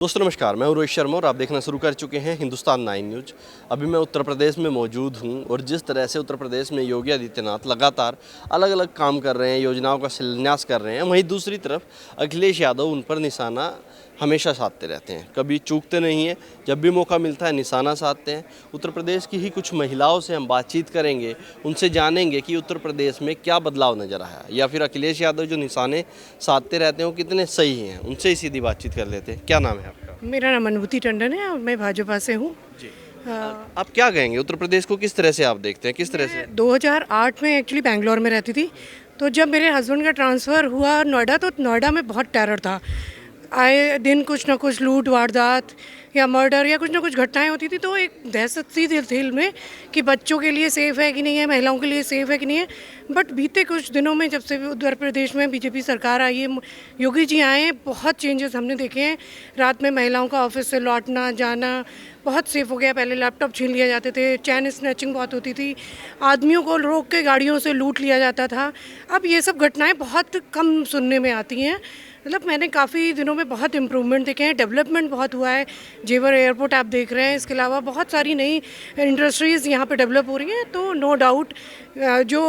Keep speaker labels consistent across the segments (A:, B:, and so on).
A: दोस्तों नमस्कार, मैं हूं रोहित शर्मा और आप देखना शुरू कर चुके हैं हिंदुस्तान 9 न्यूज़। अभी मैं उत्तर प्रदेश में मौजूद हूं और जिस तरह से उत्तर प्रदेश में योगी आदित्यनाथ लगातार अलग अलग काम कर रहे हैं, योजनाओं का शिलान्यास कर रहे हैं, वहीं दूसरी तरफ अखिलेश यादव उन पर निशाना हमेशा साधते रहते हैं, कभी चूकते नहीं हैं। जब भी मौका मिलता है निशाना साधते हैं। उत्तर प्रदेश की ही कुछ महिलाओं से हम बातचीत करेंगे, उनसे जानेंगे कि उत्तर प्रदेश में क्या बदलाव नज़र आया या फिर अखिलेश यादव जो निशाने साधते रहते हैं वो कितने सही हैं। उनसे ही सीधी बातचीत कर लेते हैं। क्या नाम है आपका?
B: मेरा नाम अनुभूति टंडन है और मैं भाजपा से हूँ।
A: जी। आप क्या कहेंगे, उत्तर प्रदेश को किस तरह से आप देखते हैं, किस तरह से?
B: 2008 में एक्चुअली बेंगलोर में रहती थी, तो जब मेरे हस्बैंड का ट्रांसफ़र हुआ नोएडा, तो नोएडा में बहुत टेरर था। आए दिन कुछ ना कुछ लूट वारदात या मर्डर या कुछ ना कुछ घटनाएं होती थी, तो एक दहशत सी थी दिल में कि बच्चों के लिए सेफ़ है कि नहीं है, महिलाओं के लिए सेफ़ है कि नहीं है। बट बीते कुछ दिनों में जब से उत्तर प्रदेश में बीजेपी सरकार आई है, योगी जी आए हैं, बहुत चेंजेस हमने देखे हैं। रात में महिलाओं का ऑफिस से लौटना जाना बहुत सेफ़ हो गया। पहले लैपटॉप छीन लिए जाते थे, चैन स्नैचिंग बहुत होती थी, आदमियों को रोक के गाड़ियों से लूट लिया जाता था। अब ये सब घटनाएं बहुत कम सुनने में आती हैं। मतलब मैंने काफ़ी दिनों में बहुत इम्प्रूवमेंट देखे हैं, डेवलपमेंट बहुत हुआ है। जेवर एयरपोर्ट आप देख रहे हैं, इसके अलावा बहुत सारी नई इंडस्ट्रीज़ यहाँ पे डेवलप हो रही हैं। तो नो डाउट जो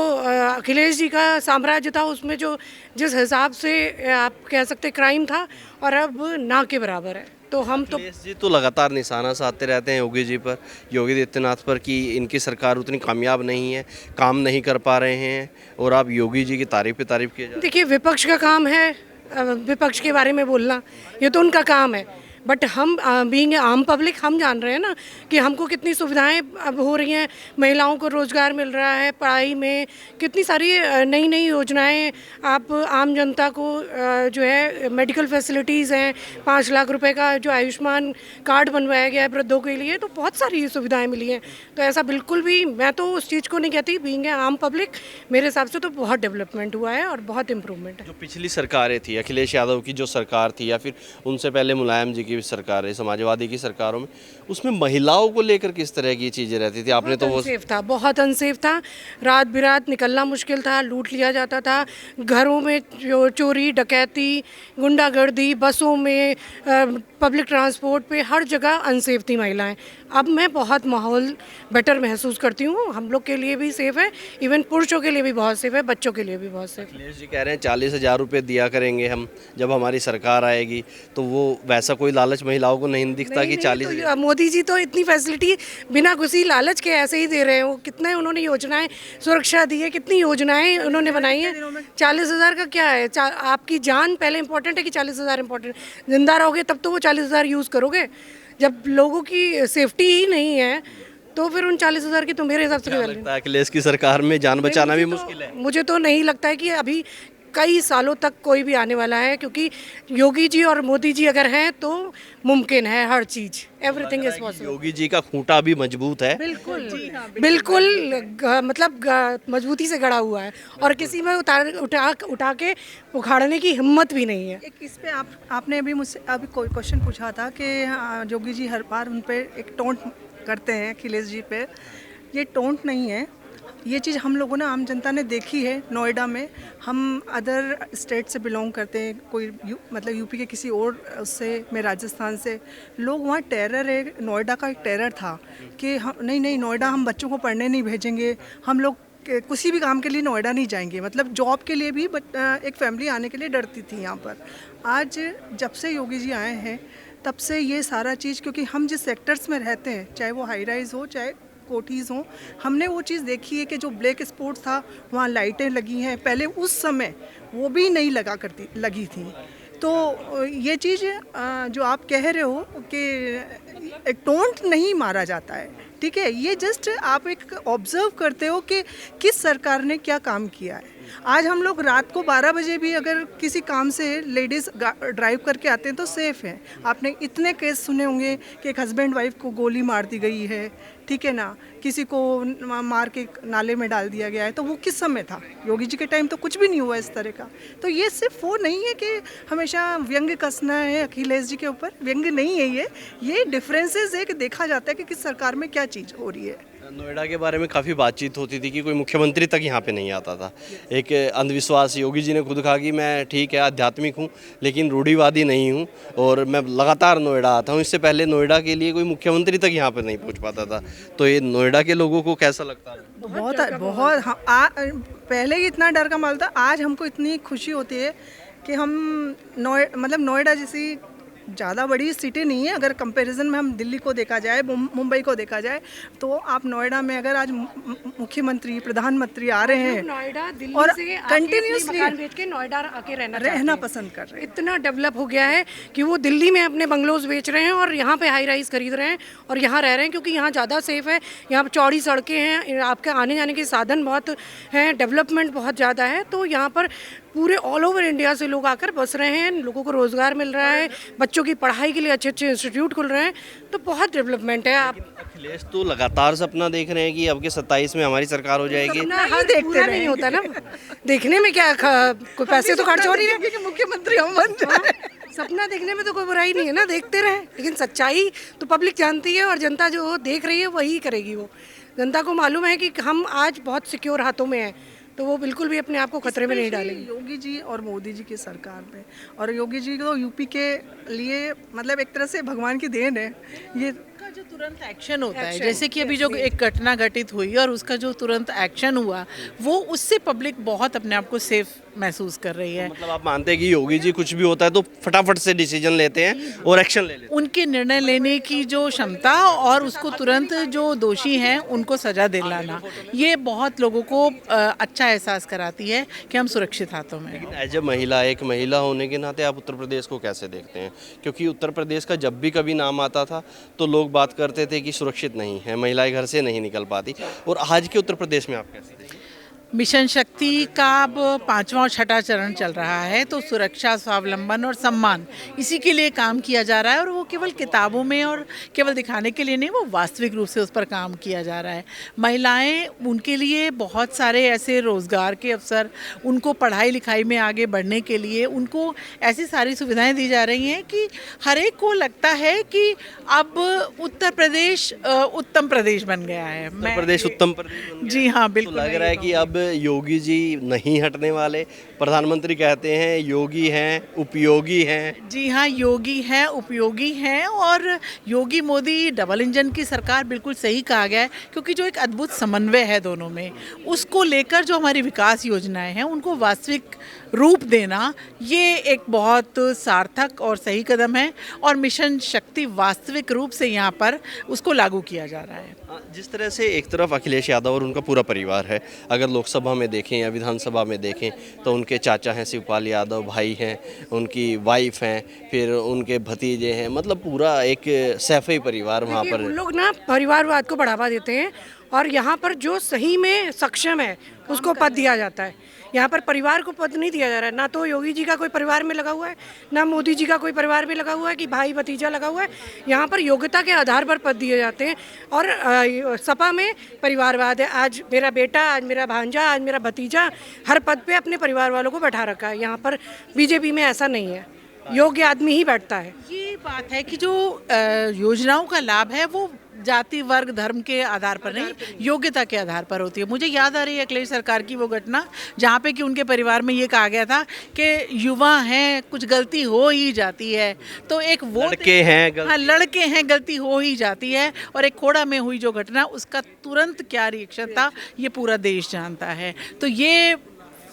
B: अखिलेश जी का साम्राज्य था उसमें जो जिस हिसाब से आप कह सकते क्राइम था, और अब ना के बराबर है। तो हम तो
A: अखिलेश जी तो लगातार निशाना साधते रहते हैं योगी जी पर, योगी आदित्यनाथ पर, कि इनकी सरकार उतनी कामयाब नहीं है, काम नहीं कर पा रहे हैं, और आप योगी जी की तारीफ पे तारीफ किए जा रहे हैं।
B: देखिए, विपक्ष का काम है विपक्ष के बारे में बोलना, ये तो उनका काम है। बट हम बीइंग आम पब्लिक हम जान रहे हैं ना कि हमको कितनी सुविधाएं अब हो रही हैं। महिलाओं को रोज़गार मिल रहा है, पढ़ाई में कितनी सारी नई नई योजनाएं। आप आम जनता को जो है मेडिकल फैसिलिटीज़ हैं, 5 लाख रुपए का जो आयुष्मान कार्ड बनवाया गया है वृद्धों के लिए, तो बहुत सारी सुविधाएं मिली हैं। तो ऐसा बिल्कुल भी मैं तो उस चीज़ को नहीं कहती। बीइंग आम पब्लिक मेरे हिसाब से तो बहुत डेवलपमेंट हुआ है और बहुत इम्प्रूवमेंट है।
A: जो पिछली सरकारें थी, अखिलेश यादव की जो सरकार थी या फिर उनसे पहले मुलायम जी की भी सरकार है, समाजवादी की सरकारों में, उसमें महिलाओं को लेकर किस तरह की चीज़ें रहती थी? आपने तो वो
B: अनसेफ था, बहुत अनसेफ था। रात बिरात निकलना मुश्किल था, लूट लिया जाता था, घरों में चोरी डकैती, गुंडागर्दी, बसों में, पब्लिक ट्रांसपोर्ट पे, हर जगह अनसेफ थी महिलाएं। अब मैं बहुत माहौल बेटर महसूस करती हूँ। हम लोग के लिए भी सेफ़ है, इवन पुरुषों के लिए भी बहुत सेफ़ है, बच्चों के लिए भी बहुत सेफ़ है।
A: अखिलेश जी कह रहे हैं 40,000 रुपये दिया करेंगे हम जब हमारी सरकार आएगी, तो वो वैसा कोई लालच महिलाओं को नहीं दिखता कि 40,000?
B: तो मोदी जी तो इतनी फैसिलिटी बिना किसी लालच के ऐसे ही दे रहे हैं। वो कितने उन्होंने योजनाएं सुरक्षा दी है, कितनी योजनाएं उन्होंने बनाई हैं। 40,000 का क्या है? आपकी जान पहले इंपॉर्टेंट है कि 40,000 इंपॉर्टेंट? जिंदा रहोगे तब तो वो 40,000 यूज़ करोगे। जब लोगों की सेफ्टी ही नहीं है तो फिर उन 40,000 की तो मेरे हिसाब से कोई वैल्यू
A: लगता है अखिलेश की सरकार में जान बचाना भी मुश्किल है।
B: मुझे तो नहीं लगता है कि अभी कई सालों तक कोई भी आने वाला है, क्योंकि योगी जी और मोदी जी अगर हैं तो मुमकिन है हर चीज़। Everything is possible.
A: Yogi ji का खूंटा भी मजबूत है।
B: बिल्कुल बिल्कुल मतलब मजबूती से गड़ा हुआ है और किसी में उठा के उखाड़ने की हिम्मत भी नहीं है।
C: एक इस पे आपने अभी मुझसे अभी कोई क्वेश्चन पूछा था कि योगी जी हर बार उन पे एक टोंट करते हैं अखिलेश जी पे। ये टोंट नहीं है, ये चीज़ हम लोगों ने, आम जनता ने देखी है। नोएडा में हम अदर स्टेट से बिलोंग करते हैं, कोई मतलब यूपी के किसी और उससे, मैं राजस्थान से, लोग वहाँ टेरर है, नोएडा का एक टेरर था कि हम नहीं नोएडा हम बच्चों को पढ़ने नहीं भेजेंगे, हम लोग किसी भी काम के लिए नोएडा नहीं जाएंगे, मतलब जॉब के लिए भी। बट एक फैमिली आने के लिए डरती थी यहाँ पर। आज जब से योगी जी आए हैं तब से ये सारा चीज़, क्योंकि हम जिस सेक्टर्स में रहते हैं, चाहे वो हाई राइज हो चाहे कोठीज़ हों, हमने वो चीज़ देखी है कि जो ब्लैक स्पॉट था वहाँ लाइटें लगी हैं, पहले उस समय वो भी नहीं लगी थी। तो ये चीज़ जो आप कह रहे हो कि टोंट नहीं मारा जाता है, ठीक है, ये जस्ट आप एक ऑब्जर्व करते हो कि किस सरकार ने क्या काम किया है। आज हम लोग रात को 12 बजे भी अगर किसी काम से लेडीज़ ड्राइव करके आते हैं तो सेफ़ हैं। आपने इतने केस सुने होंगे कि एक हस्बैंड वाइफ को गोली मार दी गई है, ठीक है ना, किसी को मार के नाले में डाल दिया गया है। तो वो किस समय था? योगी जी के टाइम तो कुछ भी नहीं हुआ इस तरह का। तो ये सिर्फ वो नहीं है कि हमेशा व्यंग्य कसना है अखिलेश जी के ऊपर, व्यंग्य नहीं है ये डिफरेंसेस है कि देखा जाता है कि किस सरकार में क्या चीज़ हो रही है।
A: नोएडा के बारे में काफ़ी बातचीत होती थी कि कोई मुख्यमंत्री तक यहाँ पे नहीं आता था। एक अंधविश्वास, योगी जी ने खुद कहा कि मैं ठीक है आध्यात्मिक हूँ लेकिन रूढ़िवादी नहीं हूँ और मैं लगातार नोएडा आता हूँ। इससे पहले नोएडा के लिए कोई मुख्यमंत्री तक यहाँ पे नहीं पहुँच पाता था। तो ये नोएडा के लोगों को कैसा लगता है?
C: बहुत पहले ही इतना डर का माहौल था, आज हमको इतनी खुशी होती है कि हम नोएडा जैसी ज़्यादा बड़ी सिटी नहीं है, अगर कंपैरिजन में हम दिल्ली को देखा जाए, मुंबई को देखा जाए, तो आप नोएडा में अगर आज मुख्यमंत्री प्रधानमंत्री आ रहे हैं
B: नोएडा दिल्ली
C: और
B: से
C: कंटिन्यूसली
B: मकान बेच के नोएडा आके
C: रहना पसंद कर रहे हैं।
B: इतना डेवलप हो गया है कि वो दिल्ली में अपने बंगलोज बेच रहे हैं और यहाँ पे हाई राइज खरीद रहे हैं और यहाँ रह रहे हैं, क्योंकि यहाँ ज़्यादा सेफ है, यहाँ चौड़ी सड़कें हैं, आपके आने जाने के साधन बहुत हैं, डेवलपमेंट बहुत ज़्यादा है। तो यहाँ पर पूरे ऑल ओवर इंडिया से लोग आकर बस रहे हैं, लोगों को रोज़गार मिल रहा है, बच्चों की पढ़ाई के लिए अच्छे अच्छे इंस्टीट्यूट खुल रहे हैं, तो बहुत डेवलपमेंट है। आप
A: अखिलेश तो लगातार सपना देख रहे हैं कि अब के 27 में हमारी सरकार हो जाएगी।
B: सपना पूरा नहीं होता ना, देखने में क्या कोई पैसे तो खर्च हो नहीं रहे
C: कि मुख्यमंत्री हम बन जाए।
B: सपना देखने में तो कोई बुराई नहीं है ना, देखते रहे, लेकिन सच्चाई तो पब्लिक जानती है और जनता जो देख रही है वही करेगी। वो जनता को मालूम है कि हम आज बहुत सिक्योर हाथों में हैं, तो वो बिल्कुल भी अपने आप को खतरे में नहीं डालेंगे।
C: योगी जी और मोदी जी की सरकार में, और योगी जी तो यूपी के लिए मतलब एक तरह से भगवान की देन है। ये
D: का जो तुरंत एक्शन होता है, जैसे कि अभी जो एक घटना घटित हुई और उसका जो तुरंत एक्शन हुआ, वो उससे पब्लिक बहुत अपने आप को सेफ महसूस कर रही है।
A: मतलब आप मानते हैं कि योगी जी कुछ भी होता है तो फटाफट से डिसीजन लेते हैं और एक्शन ले लेते हैं?
D: उनके निर्णय लेने की जो क्षमता और उसको तुरंत जो दोषी हैं उनको सजा दिलाना, ये बहुत लोगों को अच्छा एहसास कराती है कि हम सुरक्षित हाथों में हैं।
A: एज ए महिला, एक महिला होने के नाते आप उत्तर प्रदेश को कैसे देखते हैं? क्योंकि उत्तर प्रदेश का जब भी कभी नाम आता था तो लोग बात करते थे कि सुरक्षित नहीं है, महिलाएं घर से नहीं निकल पाती, और आज के उत्तर प्रदेश में आप कैसे देखते हैं?
D: मिशन शक्ति का अब 5वां और 6ठा चरण चल रहा है, तो सुरक्षा, स्वावलंबन और सम्मान, इसी के लिए काम किया जा रहा है। और वो केवल किताबों में और केवल दिखाने के लिए नहीं, वो वास्तविक रूप से उस पर काम किया जा रहा है। महिलाएं, उनके लिए बहुत सारे ऐसे रोज़गार के अवसर, उनको पढ़ाई लिखाई में आगे बढ़ने के लिए उनको ऐसी सारी सुविधाएं दी जा रही हैं कि हर एक को लगता है कि अब उत्तर प्रदेश उत्तम प्रदेश बन गया है।
A: उत्तर प्रदेश उत्तम प्रदेश बन गया।
D: जी हाँ, बिल्कुल।
A: तो लग रहा है कि अब योगी जी नहीं हटने वाले। प्रधानमंत्री कहते हैं योगी हैं, उपयोगी हैं।
D: जी हाँ, योगी हैं, उपयोगी हैं, और योगी मोदी डबल इंजन की सरकार, बिल्कुल सही कहा गया है, क्योंकि जो एक अद्भुत समन्वय है दोनों में, उसको लेकर जो हमारी विकास योजनाएं हैं उनको वास्तविक रूप देना, ये एक बहुत सार्थक और सही कदम है। और मिशन शक्ति वास्तविक रूप से यहाँ पर उसको लागू किया जा रहा है।
A: जिस तरह से एक तरफ अखिलेश यादव और उनका पूरा परिवार है, अगर लोकसभा में देखें या विधानसभा में देखें तो उनके चाचा हैं शिवपाल यादव, भाई हैं, उनकी वाइफ हैं, फिर उनके भतीजे हैं, मतलब पूरा एक सैफई परिवार वहाँ पर।
B: उन लोग ना परिवारवाद को बढ़ावा देते हैं और यहाँ पर जो सही में सक्षम है उसको पद दिया जाता है। यहाँ पर परिवार को पद नहीं दिया जा रहा है, ना तो योगी जी का कोई परिवार में लगा हुआ है, ना मोदी जी का कोई परिवार में लगा हुआ है कि भाई भतीजा लगा हुआ है। यहाँ पर योग्यता के आधार पर पद दिए जाते हैं और सपा में परिवारवाद है। आज मेरा बेटा, आज मेरा भांजा, आज मेरा भतीजा, हर पद पे अपने परिवार वालों को बैठा रखा है। यहाँ पर बीजेपी में ऐसा नहीं है, योग्य आदमी ही बैठता है।
D: ये बात है कि जो योजनाओं का लाभ है वो जाति, वर्ग, धर्म के आधार पर नहीं, योग्यता के आधार पर होती है। मुझे याद आ रही है अखिलेश सरकार की वो घटना जहाँ पे कि उनके परिवार में ये कहा गया था कि युवा हैं, कुछ गलती हो ही जाती है, तो एक वो
A: लड़के हैं,
D: हाँ, लड़के हैं, गलती हो ही जाती है। और एक खोड़ा में हुई जो घटना, उसका तुरंत क्या रिएक्शन था ये पूरा देश जानता है। तो ये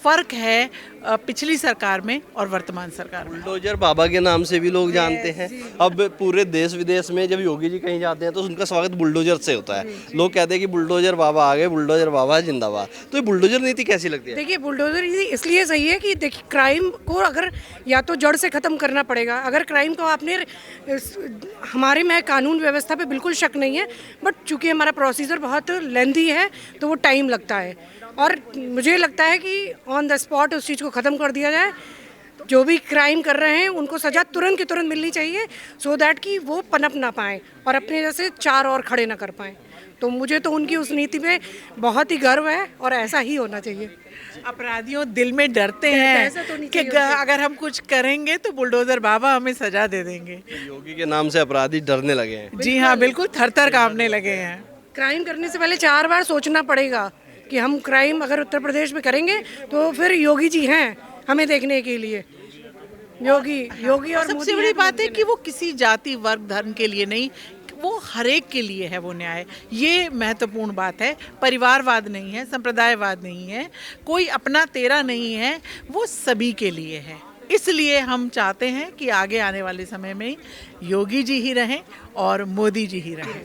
D: फ़र्क है पिछली सरकार में और वर्तमान सरकार में।
A: बुलडोजर बाबा के नाम से भी लोग जानते हैं। अब पूरे देश विदेश में जब योगी जी कहीं जाते हैं तो उनका स्वागत बुलडोजर से होता है। लोग कहते हैं कि बुलडोजर बाबा आ गए, बुलडोजर बाबा जिंदाबाद। तो ये बुलडोजर नीति कैसी लगती है?
B: देखिए, बुलडोजर नीति इसलिए सही है कि देखिए, क्राइम को अगर या तो जड़ से ख़त्म करना पड़ेगा। अगर क्राइम को आपने, हमारे में कानून व्यवस्था पे बिल्कुल शक नहीं है, बट चूँकि हमारा प्रोसीजर बहुत लेंथी है तो वो टाइम लगता है, और मुझे लगता है कि ऑन द स्पॉट उस चीज़ को ख़त्म कर दिया जाए। जो भी क्राइम कर रहे हैं उनको सज़ा तुरंत की तुरंत मिलनी चाहिए, सो दैट कि वो पनप ना पाएँ और अपने जैसे चार और खड़े ना कर पाएँ। तो मुझे तो उनकी उस नीति पे बहुत ही गर्व है और ऐसा ही होना चाहिए।
D: अपराधियों दिल में डरते हैं कि अगर हम कुछ करेंगे तो बुलडोजर बाबा हमें सजा दे देंगे।
A: योगी के नाम से अपराधी डरने लगे हैं।
D: जी हाँ, बिल्कुल, थर थर कांपने लगे हैं।
B: क्राइम करने से पहले 4 बार सोचना पड़ेगा कि हम क्राइम अगर उत्तर प्रदेश में करेंगे तो फिर योगी जी हैं हमें देखने के लिए। योगी योगी और
D: सबसे
B: मोदी
D: बड़ी
B: हैं।
D: बात है कि वो किसी जाति वर्ग धर्म के लिए नहीं, वो हर एक के लिए है वो न्याय। ये महत्वपूर्ण बात है। परिवारवाद नहीं है, संप्रदायवाद नहीं है, कोई अपना तेरा नहीं है, वो सभी के लिए है। इसलिए हम चाहते हैं कि आगे आने वाले समय में योगी जी ही रहें और मोदी जी ही रहें।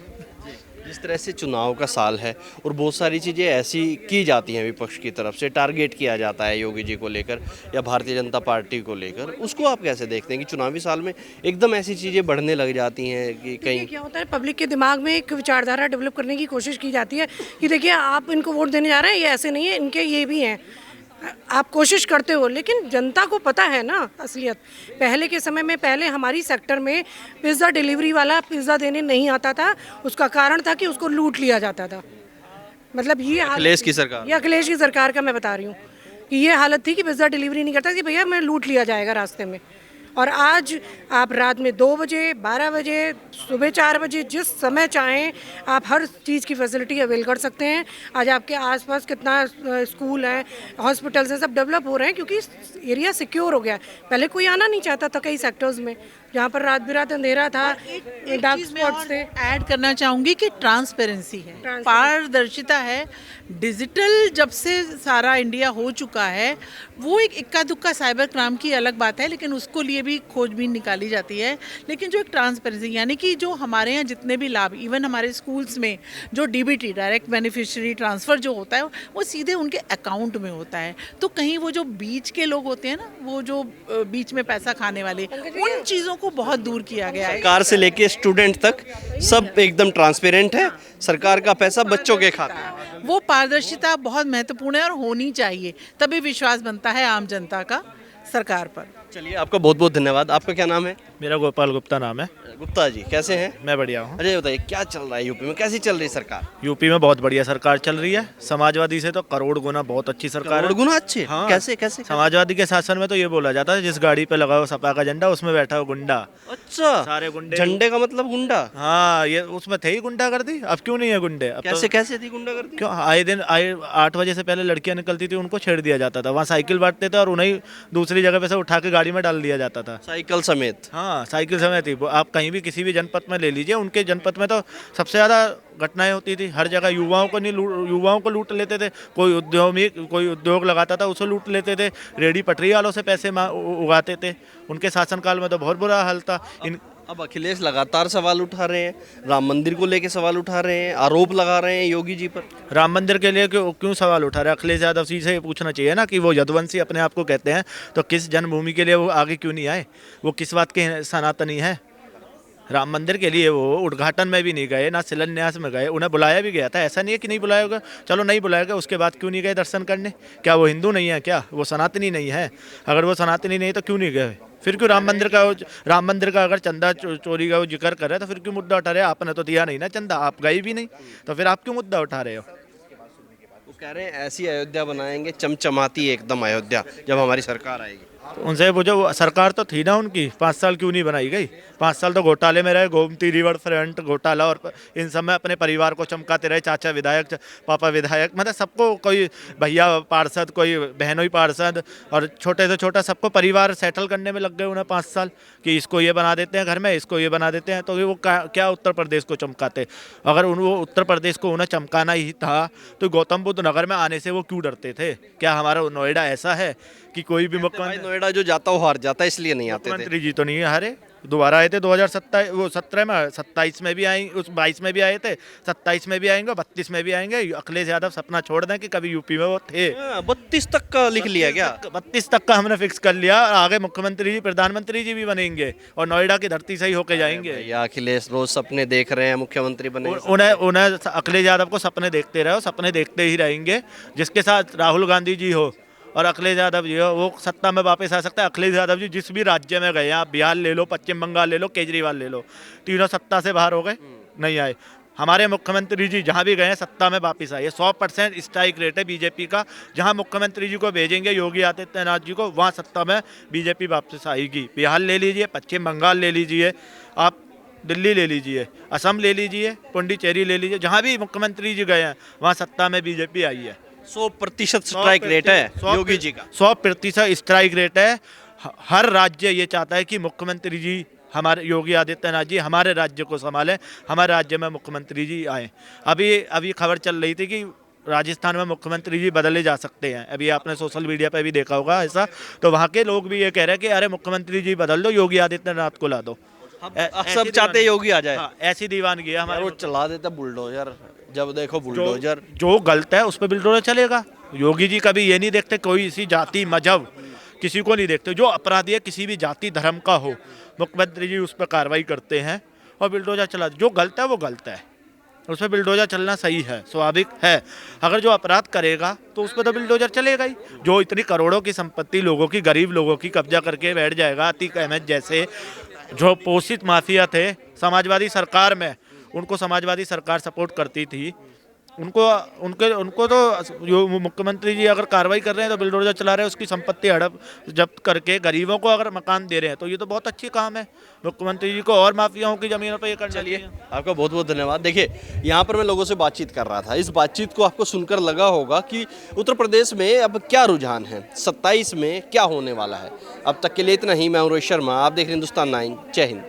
A: जिस तरह से चुनाव का साल है और बहुत सारी चीज़ें ऐसी की जाती हैं विपक्ष की तरफ से, टारगेट किया जाता है योगी जी को लेकर या भारतीय जनता पार्टी को लेकर, उसको आप कैसे देखते हैं कि चुनावी साल में एकदम ऐसी चीज़ें बढ़ने लग जाती हैं कि कहीं
B: क्या होता है, पब्लिक के दिमाग में एक विचारधारा डेवलप करने की कोशिश की जाती है कि देखिए आप इनको वोट देने जा रहे हैं, ये ऐसे नहीं है, इनके ये भी हैं। आप कोशिश करते हो, लेकिन जनता को पता है ना असलियत। पहले के समय में, पहले हमारी सेक्टर में पिज़्ज़ा डिलीवरी वाला पिज़्ज़ा देने नहीं आता था, उसका कारण था कि उसको लूट लिया जाता था। मतलब ये
A: अखिलेश की सरकार,
B: ये अखिलेश की सरकार का मैं बता रही हूँ कि ये हालत थी कि पिज़्ज़ा डिलीवरी नहीं करता कि भैया मैं लूट लिया जाएगा रास्ते में। और आज आप रात में 2 बजे, 12 बजे, सुबह 4 बजे, जिस समय चाहें आप हर चीज़ की फैसिलिटी अवेल कर सकते हैं। आज आपके आसपास कितना स्कूल है, हॉस्पिटल्स हैं, सब डेवलप हो रहे हैं क्योंकि एरिया सिक्योर हो गया है। पहले कोई आना नहीं चाहता था कई सेक्टर्स में जहाँ पर रात बिरात अंधेरा था, डार्क स्पॉट्स थे।
D: ऐड करना चाहूँगी कि ट्रांसपेरेंसी है, पारदर्शिता है। डिजिटल जब से सारा इंडिया हो चुका है, वो एक इक्का दुक्का साइबर क्राइम की अलग बात है, लेकिन उसको लिए भी खोजबीन निकाली जाती है। लेकिन जो एक ट्रांसपेरेंसी, यानी कि जो हमारे यहाँ जितने भी लाभ, इवन हमारे स्कूल्स में जो डीबीटी, डायरेक्ट बेनिफिशियरी ट्रांसफ़र जो होता है, वो सीधे उनके अकाउंट में होता है। तो कहीं वो जो बीच के लोग होते हैं ना, वो जो बीच में पैसा खाने वाले, उन चीज़ों को बहुत दूर किया गया है।
A: सरकार से लेके स्टूडेंट तक सब एकदम ट्रांसपेरेंट है, सरकार का पैसा बच्चों के खाते में।
D: वो पारदर्शिता बहुत महत्वपूर्ण है और होनी चाहिए, तभी विश्वास बनता है आम जनता का सरकार पर।
A: चलिए, आपका बहुत बहुत धन्यवाद। आपका क्या नाम है?
E: मेरा गोपाल गुप्ता नाम है।
A: गुप्ता जी, कैसे हैं?
E: मैं बढ़िया हूँ।
A: अरे बताइए, क्या चल रहा है यूपी में, कैसी चल रही सरकार?
E: यूपी में बहुत बढ़िया सरकार चल रही है। समाजवादी से तो करोड़ गुना बहुत अच्छी सरकार
A: करोड़
E: है।
A: गुना अच्छे?
E: हाँ।
A: कैसे कैसे?
E: समाजवादी के शासन में तो ये बोला जाता है जिस गाड़ी पे लगा हो सपा का झंडा उसमें बैठा हो गुंडा।
A: अच्छा,
E: सारे गुंडे।
A: झंडे का मतलब गुंडा?
E: हाँ, ये उसमें थे ही गुंडा कर दी। अब क्यों नहीं है गुंडे? अब
A: कैसे कैसे थी गुंडा करती?
E: क्यों आए दिन 8 बजे से पहले लड़कियां निकलती थी, उनको छेड़ दिया जाता था। वहाँ साइकिल बांटते थे और उन्हें दूसरी जगह पे से उठा के गाड़ी में डाल दिया जाता था।
A: साइकिल समेत?
E: हाँ, साइकिल समय थी। आप कहीं भी किसी भी जनपद में ले लीजिए, उनके जनपद में तो सबसे ज़्यादा घटनाएं होती थी। हर जगह युवाओं को लूट लेते थे। कोई उद्योग लगाता था, उसे लूट लेते थे। रेडी पटरी वालों से पैसे उगाते थे। उनके शासनकाल में तो बहुत बुरा हाल था।
A: अब अखिलेश लगातार सवाल उठा रहे हैं, राम मंदिर को लेके सवाल उठा रहे हैं, आरोप लगा रहे हैं योगी जी पर।
E: राम मंदिर के लिए क्यों सवाल उठा रहे हैं? अखिलेश यादव जी से पूछना चाहिए ना कि वो यदुवंशी अपने आप को कहते हैं, तो किस जन्मभूमि के लिए वो आगे क्यों नहीं आए? वो किस बात के सनातनी है? राम मंदिर के लिए वो उद्घाटन में भी नहीं गए, ना शिलान्यास में गए। उन्हें बुलाया भी गया था, ऐसा नहीं है कि नहीं बुलाया होगा। चलो नहीं बुलाया गया, उसके बाद क्यों नहीं गए दर्शन करने? क्या वो हिंदू नहीं है? क्या वो सनातनी नहीं है? अगर वो सनातनी नहीं तो क्यों नहीं गए? फिर क्यों राम मंदिर का अगर चंदा चोरी का वो जिक्र कर रहे हैं तो फिर क्यों मुद्दा उठा रहे हैं? आपने तो दिया नहीं ना चंदा, आप गए भी नहीं, तो फिर आप क्यों मुद्दा उठा रहे हो?
A: वो कह रहे हैं ऐसी अयोध्या बनाएंगे, चमचमाती एकदम अयोध्या, जब हमारी सरकार आएगी।
E: तो उनसे पूछो, सरकार तो थी ना उनकी, 5 साल क्यों नहीं बनाई गई? 5 साल तो घोटाले में रहे। गोमती रिवर फ्रंट घोटाला और इन सब में अपने परिवार को चमकाते रहे। चाचा विधायक, पापा विधायक, मतलब सबको, कोई भैया पार्षद, कोई बहनोई पार्षद, और छोटे से छोटा सबको परिवार सेटल करने में लग गए उन्हें 5 साल कि इसको ये बना देते हैं घर में, इसको ये बना देते हैं। तो वो क्या उत्तर प्रदेश को चमकाते? अगर वो उत्तर प्रदेश को उन्हें चमकाना ही था तो गौतम बुद्ध नगर में आने से वो क्यों डरते थे? क्या हमारा नोएडा ऐसा है कि कोई भी मुख्यमंत्री,
A: नोएडा जो जाता वो हार जाता, इसलिए नहीं आते थे?
E: मुख्यमंत्री जी तो नहीं हारे, दोबारा आए थे 2017 में, 27 में भी आए, उस 22 में भी आए थे, 27 में भी आएंगे, 32 में भी आएंगे। अखिलेश यादव सपना छोड़ दें कि कभी यूपी में वो थे।
A: 32 तक का लिख लिया क्या?
E: 32 तक का हमने फिक्स कर लिया। आगे मुख्यमंत्री जी, प्रधानमंत्री जी भी बनेंगे और नोएडा की धरती से ही होके जाएंगे।
A: या अखिलेश रोज सपने देख रहे हैं मुख्यमंत्री बने।
E: उन्हें अखिलेश यादव को सपने देखते रहो, सपने देखते ही रहेंगे। जिसके साथ राहुल गांधी जी हो और अखिलेश यादव जी हो, वो सत्ता में वापस आ सकता है। अखिलेश यादव जी जिस भी राज्य में गए, आप बिहार ले लो, पश्चिम बंगाल ले लो, केजरीवाल ले लो, तीनों सत्ता से बाहर हो गए, नहीं आए। हमारे मुख्यमंत्री जी जहाँ भी गए हैं सत्ता में वापस आए। 100% स्ट्राइक रेट है बीजेपी का। जहाँ मुख्यमंत्री जी को भेजेंगे योगी आदित्यनाथ जी को, वहाँ सत्ता में बीजेपी वापस आएगी। बिहार ले लीजिए, पश्चिम बंगाल ले लीजिए, आप दिल्ली ले लीजिए, असम ले लीजिए, पुडुचेरी ले लीजिए, जहाँ भी मुख्यमंत्री जी गए हैं वहाँ सत्ता में बीजेपी आई है।
A: 100% स्ट्राइक रेट है योगी जी का।
E: 100% स्ट्राइक रेट है। हर राज्य ये चाहता है कि मुख्यमंत्री जी हमारे योगी आदित्यनाथ जी हमारे राज्य को संभालें, हमारे राज्य में मुख्यमंत्री जी आए। अभी खबर चल रही थी कि राजस्थान में मुख्यमंत्री जी बदले जा सकते हैं। अभी आपने सोशल मीडिया पे भी देखा होगा ऐसा। तो वहाँ के लोग भी ये कह रहे हैं कि अरे मुख्यमंत्री जी बदल दो, योगी आदित्यनाथ को ला दो।
A: सब चाहते हैं योगी आ जाए।
E: हाँ, ऐसी दीवानगी है हमारे।
A: वो चला देता बुलडोजर, जब देखो बुलडोजर।
E: जो गलत है उस पर बुलडोजर चलेगा। योगी जी कभी ये नहीं देखते कोई इसी जाति मजहब किसी को नहीं देखते। जो अपराधी है किसी भी जाति धर्म का हो, मुख्यमंत्री जी उस पर कार्रवाई करते हैं और बुलडोजर चला। जो गलत है वो गलत है, उस पर बुलडोजर चलना सही है, स्वाभाविक है। अगर जो अपराध करेगा तो उस पर तो बुलडोजर चलेगा ही। जो इतनी करोड़ों की संपत्ति लोगों की, गरीब लोगों की कब्जा करके बैठ जाएगा, अतीक अहमद जैसे जो पोषित माफिया थे समाजवादी सरकार में, उनको समाजवादी सरकार सपोर्ट करती थी, उनको तो जो मुख्यमंत्री जी अगर कार्रवाई कर रहे हैं तो बुलडोजर चला रहे हैं, उसकी संपत्ति हड़प जब्त करके गरीबों को अगर मकान दे रहे हैं तो ये तो बहुत अच्छी काम है मुख्यमंत्री जी को। और माफियाओं की जमीनों पर ये करना चाहिए।
A: आपका बहुत बहुत धन्यवाद। देखिए, यहाँ पर मैं लोगों से बातचीत कर रहा था। इस बातचीत को आपको सुनकर लगा होगा कि उत्तर प्रदेश में अब क्या रुझान है, 27 में क्या होने वाला है। अब तक के लिए इतना ही। मैं हूं रोहित शर्मा, आप देख रहे हैं हिंदुस्तान 9। जय हिंद।